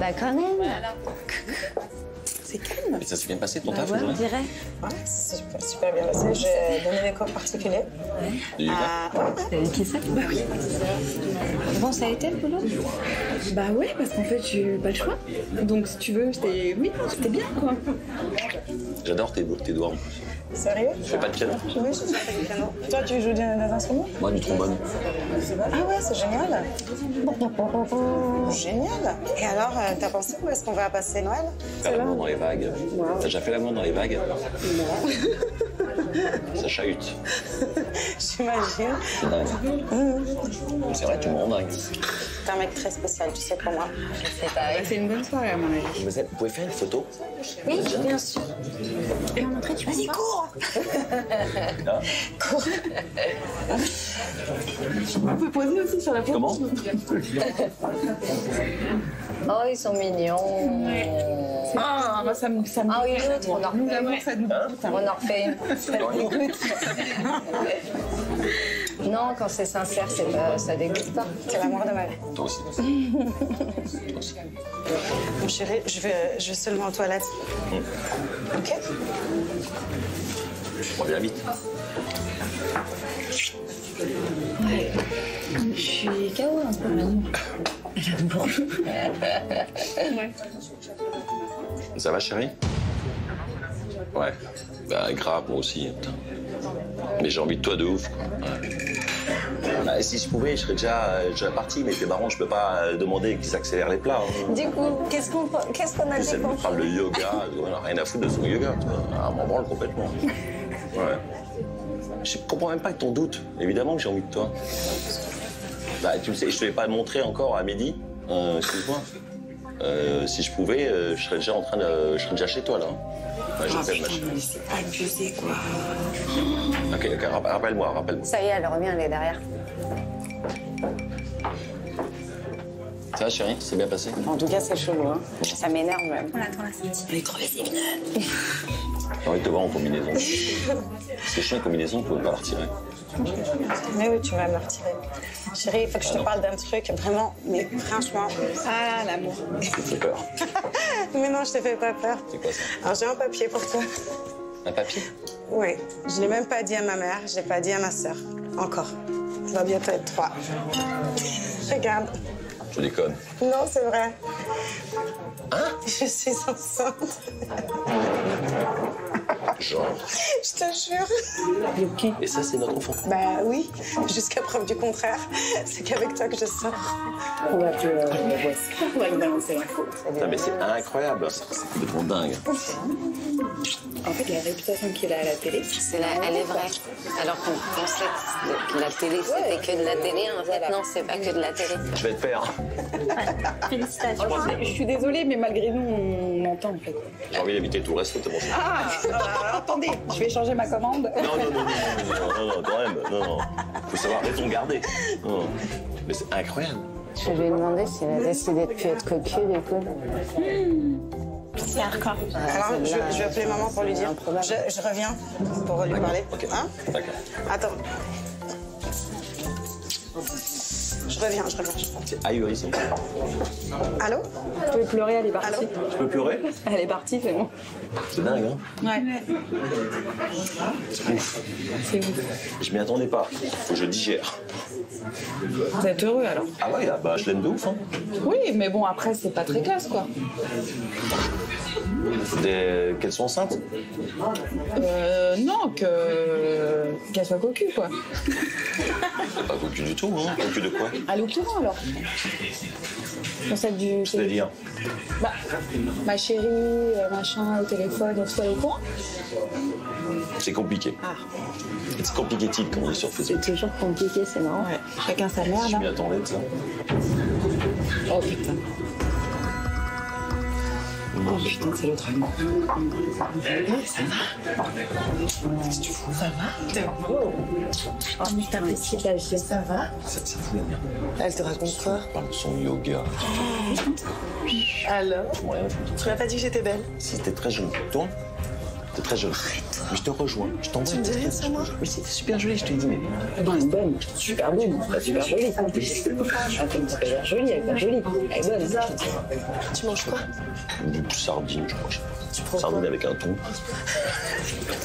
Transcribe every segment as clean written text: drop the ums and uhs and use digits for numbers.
Bah quand même. C'est calme. Et ça s'est bien passé ton taf Ouais, on aujourd'hui? dirait. Ouais, c'est super bien passé. J'ai donné des cours particuliers. Du yoga? C'est qui ça? Bah oui. Bon, ça a été le boulot? Bah ouais, parce qu'en fait, j'ai pas le choix. Donc si tu veux, c'était bien quoi. J'adore tes doigts en plus. Sérieux? Tu fais pas de piano? Oui, je fais du piano. Toi, tu joues des instruments? Moi, du trombone. Ah ouais, c'est génial. Génial. Et alors, t'as pensé où est-ce qu'on va passer Noël? Faire l'amour dans les vagues. T'as déjà fait l'amour dans les vagues? Non. Ça chahute. J'imagine. C'est dingue. C'est vrai, tu me rends dingue. T'es un mec très spécial, tu sais, pour moi. C'est pareil. C'est une bonne soirée, à mon avis. Mademoiselle, vous pouvez faire une photo? Oui, bien sûr. Et en entrée, tu vas-y, cours. Hein? Cours. On peut poser aussi sur la photo. Comment? Oh, ils sont mignons. Ah, moi, ça me Ah oui, l'autre, on en nous, refait. l'amour, ça nous dégoûte. On en refait une. Ça dégoûte. Non, quand c'est sincère, ça dégoûte pas. C'est l'amour de ma vie. Toi aussi. Mon chéri, je vais seulement aux toilettes. Ok? Reviens vite. Ouais. Je suis KO un peu, l'amour. L'amour. Ouais. Ça va, chérie? Ouais. Bah, grave, moi aussi. Putain. Mais j'ai envie de toi de ouf, quoi. Ouais. Bah, si je pouvais, je serais déjà parti, mais t'es marrant, je peux pas demander qu'ils accélèrent les plats. Hein. Du coup, qu'est-ce qu'on a dit Elle qu'on me parle de yoga, on a rien à foutre de son yoga, tu vois. Ah, m'en branle complètement. Ouais. Je comprends même pas ton doute. Évidemment que j'ai envie de toi. Bah, tu le sais, je te l'ai pas montré encore à midi. Excuse-moi. Si je pouvais, je serais déjà je serais déjà chez toi, là. Ouais, je t'aime, ma chérie. C'est abusé, quoi. Ok, rappelle-moi. Ça y est, elle revient, elle est derrière. Ça va, chérie? C'est bien passé? En tout cas, c'est chelou, hein. Ça m'énerve même. On attend la sortie. On est crevé, c'est une... J'ai envie de te voir en combinaison. C'est chiant, en combinaison, tu peux pas la retirer. Mais oui, tu vas me le retirer. Chérie, il faut que je te parle d'un truc, vraiment, mais franchement... Ah, l'amour. Ça te fait peur. Mais non, je te fais pas peur. C'est quoi ça? Alors, j'ai un papier pour toi. Un papier? Oui, je l'ai même pas dit à ma mère, je l'ai pas dit à ma sœur. Encore. Ça va bientôt être 3. Regarde. Je déconne. Non, c'est vrai. Hein? Je suis enceinte. Genre. Je te jure. Ok. Et ça, c'est notre enfant. Bah oui, jusqu'à preuve du contraire. C'est qu'avec toi que je sors. On va lui balancer l'info. Non, mais c'est incroyable. C'est complètement dingue. En fait, la réputation qu'il a à la télé... Elle est vraie. Alors qu'on pensait que la télé, c'était que de la télé. En fait, non, c'est pas que de la télé. Je vais te faire. Félicitations. Je suis désolée, mais malgré nous, on entend en fait. J'ai envie d'éviter tout le resto, t'es bon. Attendez, je vais changer ma commande. Non, quand même. Non. Faut savoir raison garder. Non. Mais c'est incroyable. Je vais lui demander s'il a décidé de plus être cocu, du coup. C'est hardcore. Alors, je vais appeler maman pour lui dire. Je reviens pour lui parler. Ok. Hein? D'accord. Attends. Je reviens. C'est ahurissant. Allô? Vous pouvez pleurer, elle est partie. Allô? Je peux pleurer? Elle est partie, c'est bon. C'est dingue, hein? Ouais. C'est ouf. C'est ouf. Je m'y attendais pas. Faut que je digère. Vous êtes heureux alors? Ah ouais, bah je l'aime de ouf, hein. Oui, mais bon, après, c'est pas très classe, quoi. Qu'elles sont enceintes? Non, qu'elle soit cocu, quoi. Pas cocu du tout, hein. Cocu de quoi? Allez au courant, alors. Pour celle du... C'est-à-dire? Bah, ma chérie, machin, au téléphone, et tout, elle est au courant? C'est compliqué. Ah. C'est compliqué-t-il, comme on dit sur Facebook. C'est toujours compliqué, c'est marrant. Ouais, chacun sa merde. Je m'y attendais de ça. Oh, putain. Oh putain, c'est l'autre. Ça va? Qu'est-ce que tu fous? Ça va? T'es beau. Oh, mais t'apprécies la vie. Ça va? Ça fout la merde. Elle te raconte quoi? Elle parle de son yoga. Alors? Ouais, Tu m'as pas dit que j'étais belle? c'était très joli. Toi? T'es très jolie. Mais je te rejoins. Je t'envoie. Tu me dis rien sur moi? Oui, c'était super joli, je te dis. Mais... Bonne, super bonne, pas super jolie. Ah, t'es pas l'air jolie, elle est pas jolie. Elle est bonne. Tu manges quoi? Du sardine, je crois. Sardine avec un thon.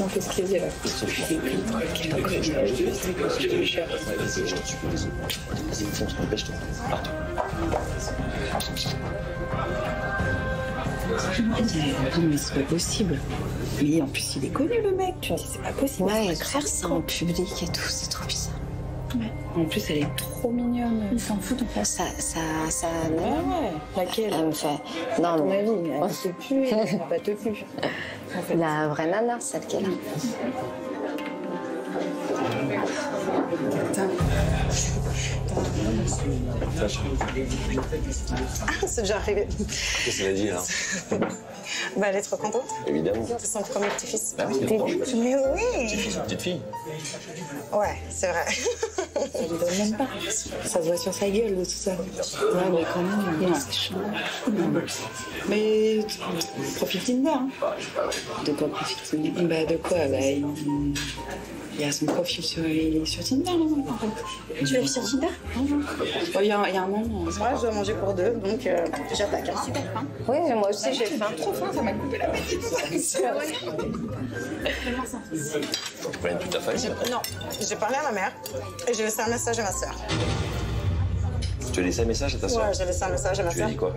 On fait ce plaisir là. Vas-y, fonce, dépêche-toi. Pars-toi. Non mais c'est pas possible. Mais en plus il est connu le mec, tu vois, c'est pas possible. Ouais, faire ça en public et tout, c'est trop bizarre. Ouais. En plus elle est trop mignonne. Il s'en fout en fait. Ça... Ouais. Laquelle? Elle me fait... À Non, ton mais... avis, elle te pue, elle va pas te pue. En fait. La vraie nana, celle qu'elle a. Ah, c'est déjà arrivé. Qu'est-ce qu'elle a dit, alors? Bah, elle est trop contente. Évidemment. C'est son premier petit-fils. Bah oui, attends. Mais oui! Petite fille. Ouais, c'est vrai. Ça lui donne même pas. Ça se voit sur sa gueule de tout ça. Ouais, mais quand même, non, c'est chaud. Non. Mais profite Tinder. Hein. De quoi profite Tinder? Bah, de quoi? Bah, il y a son profil sur Tinder, là, en fait. Tu l'as vu sur Tinder? Il y a un moment. Moi, je dois manger pour deux, donc j'attaque. Super faim. Oui, moi aussi, j'ai faim. Trop faim, ça m'a coupé la tête. Faut pas toute ta famille. Non, j'ai parlé à ma mère et j'ai laissé un message à ma sœur. Tu as laissé un message à ta soeur? Ouais, j'ai laissé un message à ma Tu lui as sœur. dit quoi?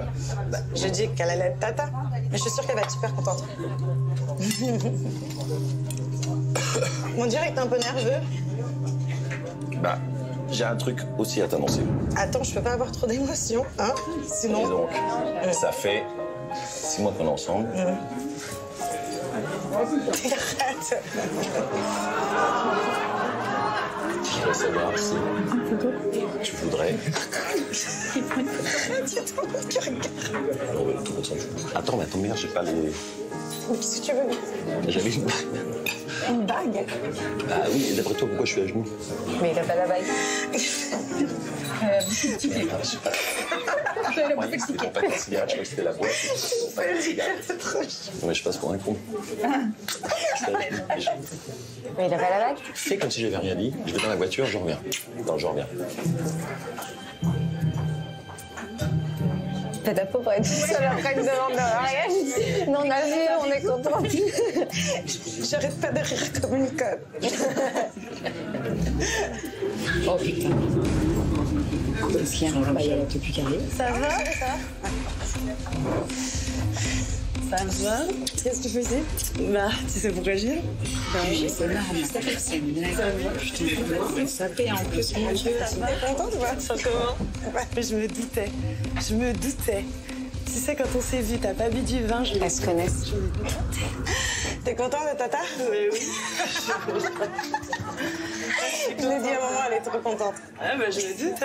Bah, j'ai dit qu'elle allait être tata, mais je suis sûre qu'elle va être super contente. Mon direct est un peu nerveux. Bah, j'ai un truc aussi à t'annoncer. Attends, je peux pas avoir trop d'émotions, hein? Et Sinon. donc, ça fait 6 mois qu'on est ensemble. Arrête. Je voudrais savoir si tu voudrais. Arrête, il y a tout le monde qui regarde. Tout le monde s'en fout. Attends, mais attends, merde, j'ai pas les. Mais qu'est-ce que tu veux? J'avais une bague. Une bague? Bah oui, et d'après toi, pourquoi je suis à genoux? Mais il a pas la bague. Je sais pas. Moi, c'était pour pas de cigarette, je crois que c'était la boîte. Non, mais je passe pour un con. Mais il a pas la bague. Fais comme si j'avais rien dit. Je vais dans la voiture, je reviens. Non, je reviens. T'as ta pauvre être seule après une demande de mariage. Non, on a vu, on est contente. J'arrête pas de rire comme une conne. Oh putain. Parce qu'il y a un bail à la plus carré. Ça va? Ça va? Qu'est-ce que tu faisais? Bah, tu sais pourquoi je viens? C'est marrant, c'est une blague. Putain, ça paie en plus, mon Dieu. T'es contente ou pas? Ça comment? Ouais, mais je me doutais. Je me doutais. Tu sais, quand on s'est vu, t'as pas bu du vin, je Elles se connaissent. T'es content de Tata? Oui, oui. Je l'ai dit à maman, elle est trop contente. Ah bah je me doute.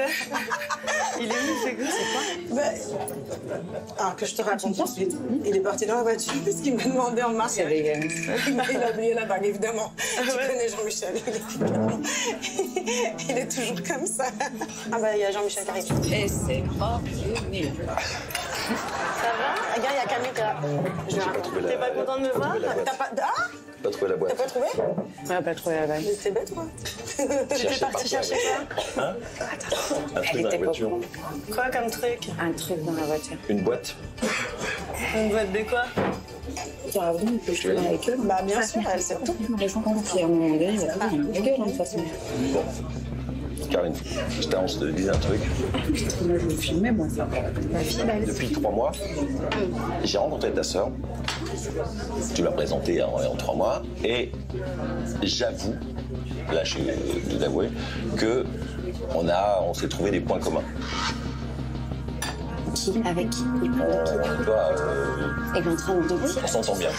Il est où, c'est quoi? C'est quoi? Ah, que je te raconte tout de suite. Il est parti dans la voiture parce qu'il m'a demandé en marche. Il a oublié la bague, évidemment. Tu connais Jean-Michel, évidemment. Il est toujours comme ça. Ah bah il y a Jean-Michel qui arrive. Et c'est revenu. Ça va? Regarde, il y a Camille qui est là. Je vais raconter. T'es pas content de me voir? T'as pas... Ah! Pas trouvé la boîte. T'as pas trouvé? On n'a pas trouvé la bague. C'est bête, toi. T'étais parti chercher quoi? Hein? Un truc dans la voiture. Quoi comme truc? Un truc dans la voiture. Une boîte. Une boîte de quoi? Tu as raison, que je te parle avec eux. Bah bien sûr, elle sait tout. Raison, à un moment donné, il va faire une gueule, de toute façon. Bon. Caroline, je t'annonce de dire un truc. Moi, je me filmais, moi. La fille, là, Depuis 3 mois, j'ai rencontré ta sœur. Tu m'as présenté en 3 mois. Et j'avoue, là je vais l'avouer, que on s'est trouvé des points communs. Qui? Avec qui? Il parle de qui? Toi, Il est en train de dire. on s'entend bien.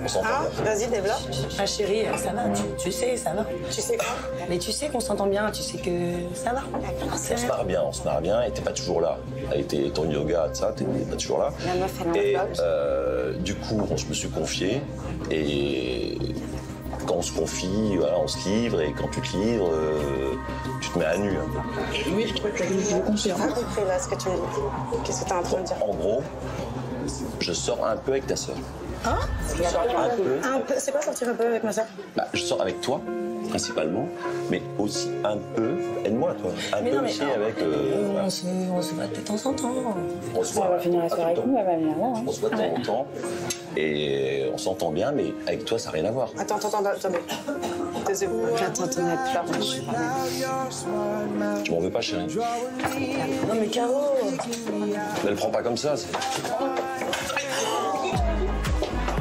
On s'entend Ah, bien. vas-y, développe. Ah chérie, ça va, tu sais, ça va. Tu sais quoi? Mais tu sais qu'on s'entend bien, tu sais que ça va. On se marre bien, et t'es pas toujours là. Avec ton yoga, ça, t'es pas toujours là. La meuf, elle Et est en vlog. du coup, je me suis confié, et quand on se confie, voilà, on se livre, et quand tu te livres, tu te mets à nu. oui, je trouve que je le confirme. J'ai pas compris là ce que tu me dis. Qu'est-ce que t'es en train de dire? En gros, je sors un peu avec ta sœur. Hein? Un peu. C'est quoi sortir un peu avec ma soeur? Bah, je sors avec toi, principalement, mais aussi un peu, aide-moi, toi. Un peu aussi avec... On se voit de temps en temps. On se voit Elle va finir la soirée avec nous, elle va venir là. On se voit de temps en temps, et on s'entend bien, mais avec toi, ça n'a rien à voir. Attends. Taisez-vous. J'attends ton appel. Tu m'en veux pas, chérie? Non mais Caro. Ne le prends pas comme ça, c'est...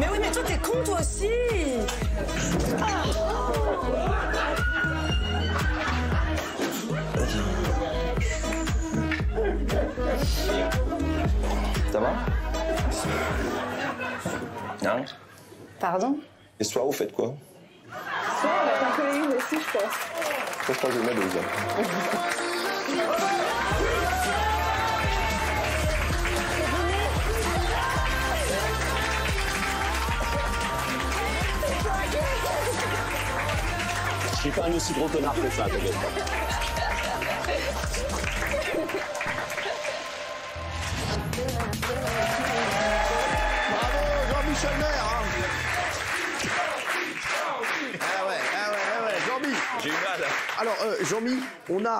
Mais oui, mais toi t'es con toi aussi. Ça va? Hein? Pardon? Et ce soir, vous faites quoi? Ça, on va t'en coller une aussi, je pense. Je crois que je vais mettre deux heures. Je suis pas un aussi gros connard que ça, t'inquiète pas. Bravo, Jean-Michel Maire. Hein. Ah ouais, Jean-Mi. J'ai eu mal. Alors, Jean-Mi,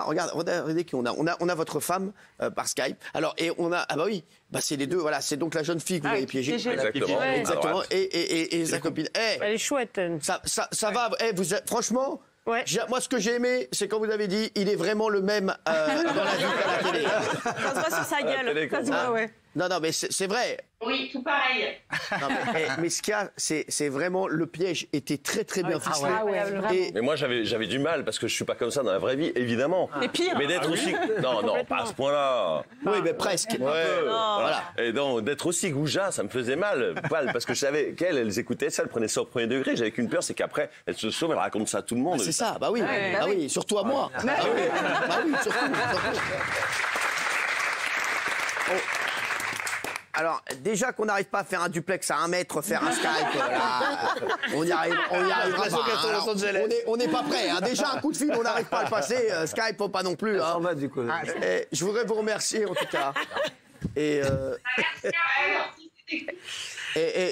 regardez qui on a. On a votre femme par Skype. Alors, et on a, ah bah oui, bah c'est les deux, voilà, c'est donc la jeune fille que vous avez piégée. Exactement. Ouais. Exactement. Et sa copine. Elle est chouette. Ça va, vous êtes, franchement. Ouais. Moi, ce que j'ai aimé, c'est quand vous avez dit, il est vraiment le même dans la vie qu'à la télé. Ça se voit sur sa gueule. Ça se voit, ouais. Non, mais c'est vrai. Oui, tout pareil. Non, mais ce qu'il y a, c'est vraiment le piège était très bien ficelé. Ah ouais, vraiment. Mais moi, j'avais du mal parce que je suis pas comme ça dans la vraie vie, évidemment. C'est pire. Mais d'être aussi. Non, pas à ce point-là. Oui, mais presque. Ouais. Voilà. Et donc, d'être aussi goujat, ça me faisait mal. Parce que je savais qu'elles écoutaient ça, elles prenaient ça au premier degré. J'avais qu'une peur, c'est qu'après, elles se sauvent, elles racontent ça à tout le monde. C'est ça, bah oui. Ouais. Bah oui, surtout à moi. Bah oui, surtout. Alors, déjà qu'on n'arrive pas à faire un duplex à 1 mètre, faire un Skype, là, on y arrivera pas. Hein. Alors, on n'est pas prêt. Hein. Déjà, un coup de fil, on n'arrive pas à le passer. Skype, faut pas non plus. Hein. Je voudrais vous remercier, en tout cas. Et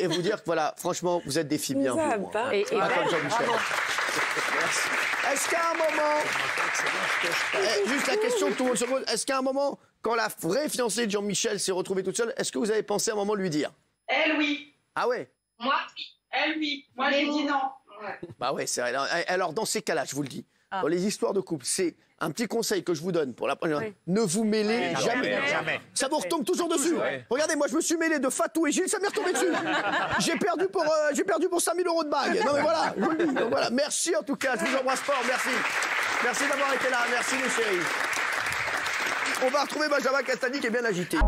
vous dire que, voilà, franchement, vous êtes des filles bien. Pas comme Jean-Michel. Merci. Est-ce qu'à un moment... juste la question que tout le monde se pose. Est-ce qu'à un moment, quand la vraie fiancée de Jean-Michel s'est retrouvée toute seule, est-ce que vous avez pensé à un moment lui dire? Elle, oui. Ah ouais? Moi, oui. Elle, oui. Moi, j'ai dit non. Ouais. Bah ouais, c'est vrai. Alors, dans ces cas-là, je vous le dis, dans les histoires de couple, c'est un petit conseil que je vous donne pour la prochaine fois. Ne vous mêlez jamais. Ça vous retombe toujours dessus. Regardez, moi, je me suis mêlé de Fatou et Gilles, ça m'est retombé dessus. J'ai perdu pour 5 000 € de bague. Non, mais voilà, je vous le dis. Donc, voilà. Merci en tout cas, je vous embrasse fort. Merci. Merci d'avoir été là. Merci, mes chéris. On va retrouver Benjamin Castagni qui est bien agité.